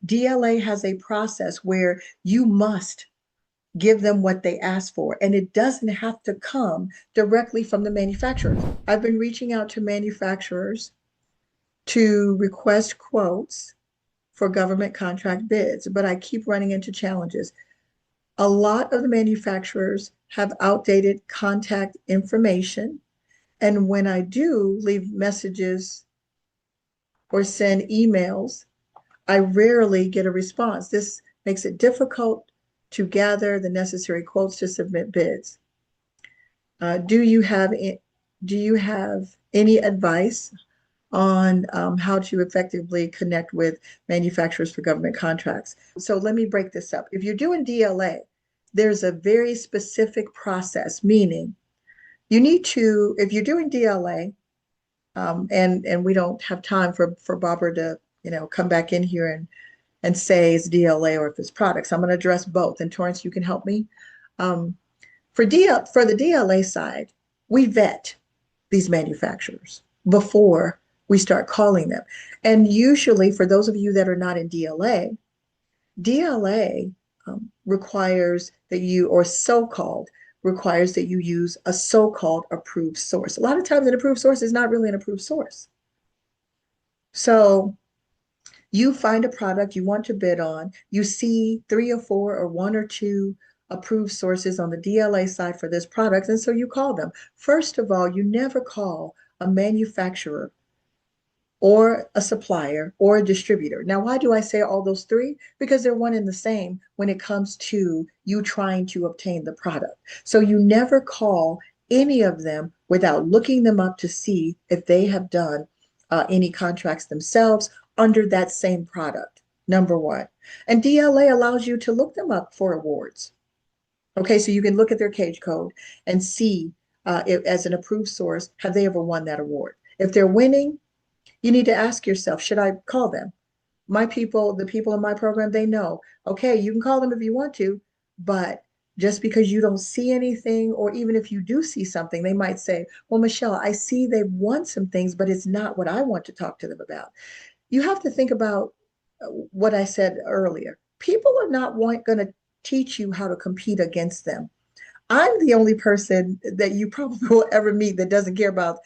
DLA has a process where you must give them what they ask for, and it doesn't have to come directly from the manufacturer. I've been reaching out to manufacturers to request quotes for government contract bids, but I keep running into challenges. A lot of the manufacturers have outdated contact information, and when I do leave messages or send emails, I rarely get a response. This makes it difficult to gather the necessary quotes to submit bids. Do you have any advice on how to effectively connect with manufacturers for government contracts? So let me break this up. If you're doing DLA, there's a very specific process, meaning you need to, if you're doing DLA, and we don't have time for Barbara to, come back in here and say it's DLA or if it's products. I'm going to address both. And Torrance, you can help me. For the DLA side, we vet these manufacturers before we start calling them. And usually, for those of you that are not in DLA, DLA requires that you, or so-called, requires that you use a so-called approved source. A lot of times an approved source is not really an approved source. So you find a product you want to bid on, you see 3 or 4 or 1 or 2 approved sources on the DLA side for this product, and so you call them. First of all, you never call a manufacturer or a supplier or a distributor. Now, why do I say all those 3? Because they're one and the same when it comes to you trying to obtain the product. So you never call any of them without looking them up to see if they have done any contracts themselves under that same product, number one. And DLA allows you to look them up for awards. Okay, so you can look at their cage code and see if, as an approved source, have they ever won that award? If they're winning, you need to ask yourself, should I call them? My people, the people in my program, they know, okay, you can call them if you want to, but just because you don't see anything, or even if you do see something, they might say, well, Michelle, I see they've won some things, but it's not what I want to talk to them about. You have to think about what I said earlier. People are not going to teach you how to compete against them. I'm the only person that you probably will ever meet that doesn't care about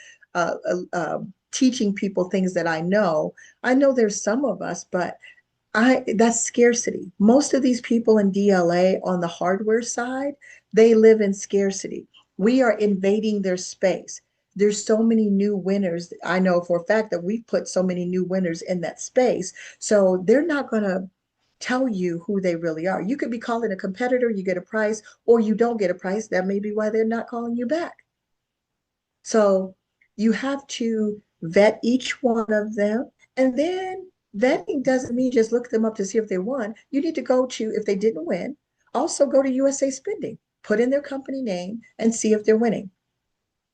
teaching people things that I know. I know there's some of us, but that's scarcity. Most of these people in DLA on the hardware side, they live in scarcity. We are invading their space. There's so many new winners. I know for a fact that we've put so many new winners in that space. So they're not going to tell you who they really are. You could be calling a competitor, you get a price, or you don't get a price. That may be why they're not calling you back. So you have to vet each one of them. And then vetting doesn't mean just look them up to see if they won. You need to go to, if they didn't win, also go to USA Spending, put in their company name and see if they're winning.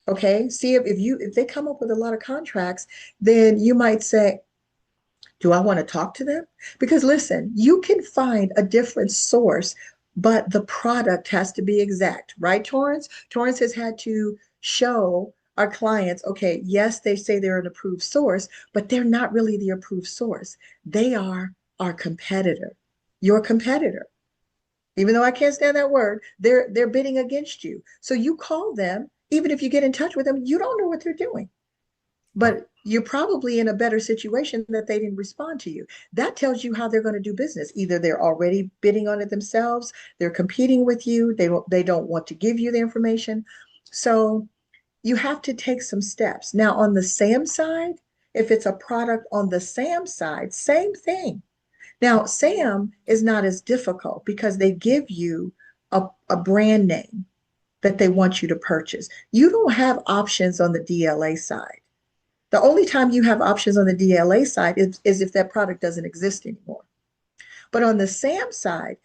Okay, see if they come up with a lot of contracts, then you might say, do I want to talk to them? Because listen, you can find a different source, but the product has to be exact, right, Torrance? Torrance has had to show our clients, okay, yes, they say they're an approved source, but they're not really the approved source. They are our competitor, your competitor. Even though I can't stand that word, they're bidding against you. So you call them, even if you get in touch with them, you don't know what they're doing. But you're probably in a better situation that they didn't respond to you. That tells you how they're going to do business. Either they're already bidding on it themselves, they're competing with you, they don't want to give you the information. So you have to take some steps. Now, on the SAM side, if it's a product on the SAM side, same thing. Now, SAM is not as difficult because they give you a brand name that they want you to purchase. You don't have options on the DLA side. The only time you have options on the DLA side is if that product doesn't exist anymore. But on the SAM side,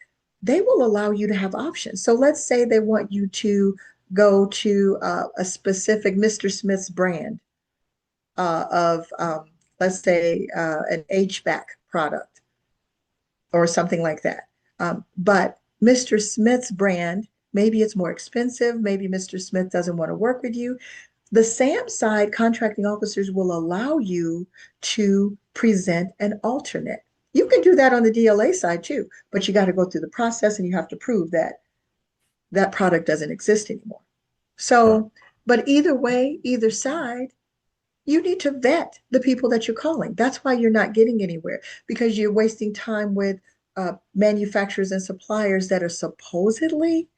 they will allow you to have options. So let's say they want you to go to a specific Mr. Smith's brand of, let's say, an HVAC product or something like that. But Mr. Smith's brand, maybe it's more expensive. Maybe Mr. Smith doesn't want to work with you. The SAM side contracting officers will allow you to present an alternate. You can do that on the DLA side too, but you got to go through the process and you have to prove that that product doesn't exist anymore. Right. So, but either way, either side, you need to vet the people that you're calling. That's why you're not getting anywhere because you're wasting time with manufacturers and suppliers that are supposedly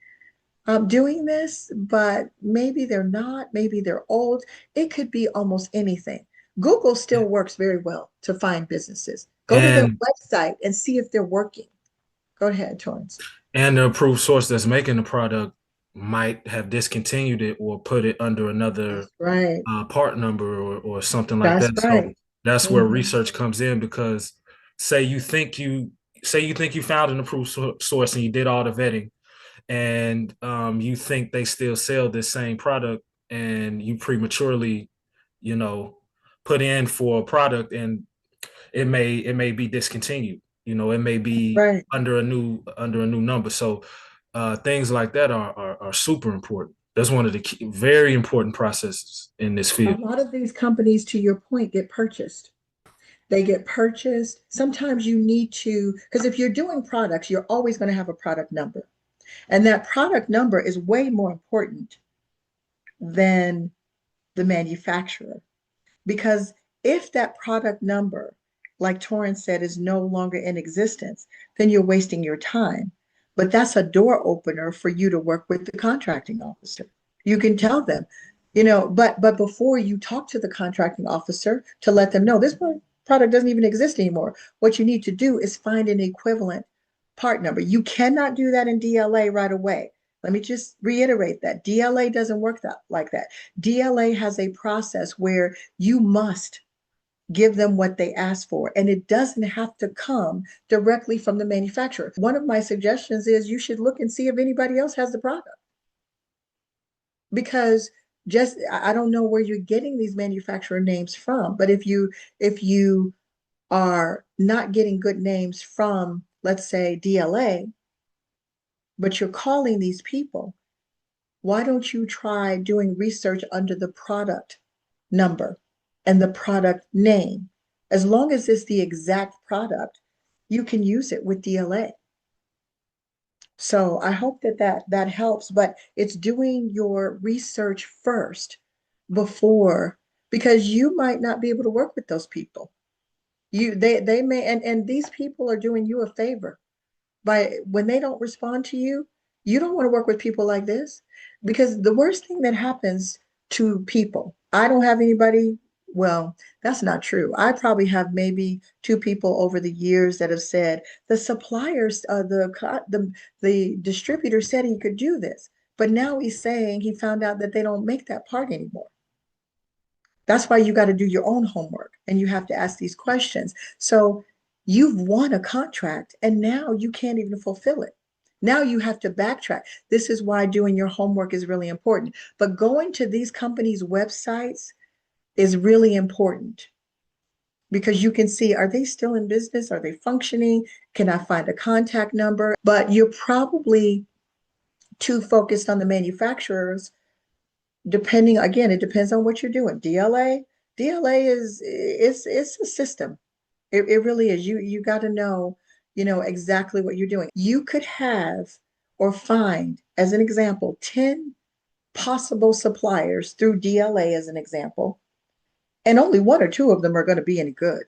doing this, but maybe they're not, maybe they're old. It could be almost anything. Google still works very well to find businesses. Go to their And website and see if they're working. Go ahead, Torrance. and the approved source that's making the product might have discontinued it or put it under another That's right. part number or something like That's that. So right. that's where Mhm. research comes in because say you think you say you think you found an approved source and you did all the vetting and you think they still sell this same product and you prematurely, you know, put in for a product and it may be discontinued. You know, it may be Right. under a new number. So things like that are super important. That's one of the key, very important processes in this A field. lot of these companies, to your point, get purchased. They get purchased. Sometimes you need to, because if you're doing products, you're always going to have a product number. And that product number is way more important than the manufacturer. Because if that product number, like Torrance said, is no longer in existence, then you're wasting your time. But that's a door opener for you to work with the contracting officer. You can tell them, but before you talk to the contracting officer to let them know this product doesn't even exist anymore, what you need to do is find an equivalent part number. You cannot do that in DLA right away. Let me just reiterate that DLA doesn't work like that. DLA has a process where you must give them what they ask for, and it doesn't have to come directly from the manufacturer. One of my suggestions is you should look and see if anybody else has the product because just I don't know where you're getting these manufacturer names from, but if you are not getting good names from, let's say, DLA, but you're calling these people, why don't you try doing research under the product number and the product name? As long as it's the exact product, you can use it with DLA. So I hope that helps, but it's doing your research first before, because you might not be able to work with those people. They may, and these people are doing you a favor by when they don't respond to you. You don't want to work with people like this because the worst thing that happens to people, I don't have anybody. Well, that's not true. I probably have maybe two people over the years that have said the suppliers, the distributor said he could do this, but now he's saying he found out that they don't make that part anymore. That's why you got to do your own homework and you have to ask these questions. So you've won a contract and now you can't even fulfill it. Now you have to backtrack. This is why doing your homework is really important. But going to these companies' websites is really important because you can see, are they still in business? Are they functioning? Can I find a contact number? But you're probably too focused on the manufacturers. Depending, again, it depends on what you're doing. DLA is it's a system. It really is. You got to know, exactly what you're doing. You could have or find, as an example, 10 possible suppliers through DLA as an example, and only one or two of them are going to be any good.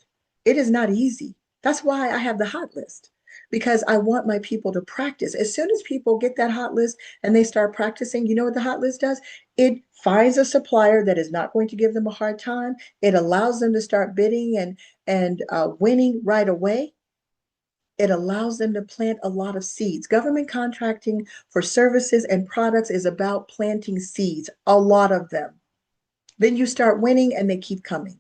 It is not easy. That's why I have the hot list because I want my people to practice. As soon as people get that hot list and they start practicing, you know what the hot list does? It finds a supplier that is not going to give them a hard time. It allows them to start bidding and winning right away. It allows them to plant a lot of seeds. Government contracting for services and products is about planting seeds, a lot of them. Then you start winning and they keep coming.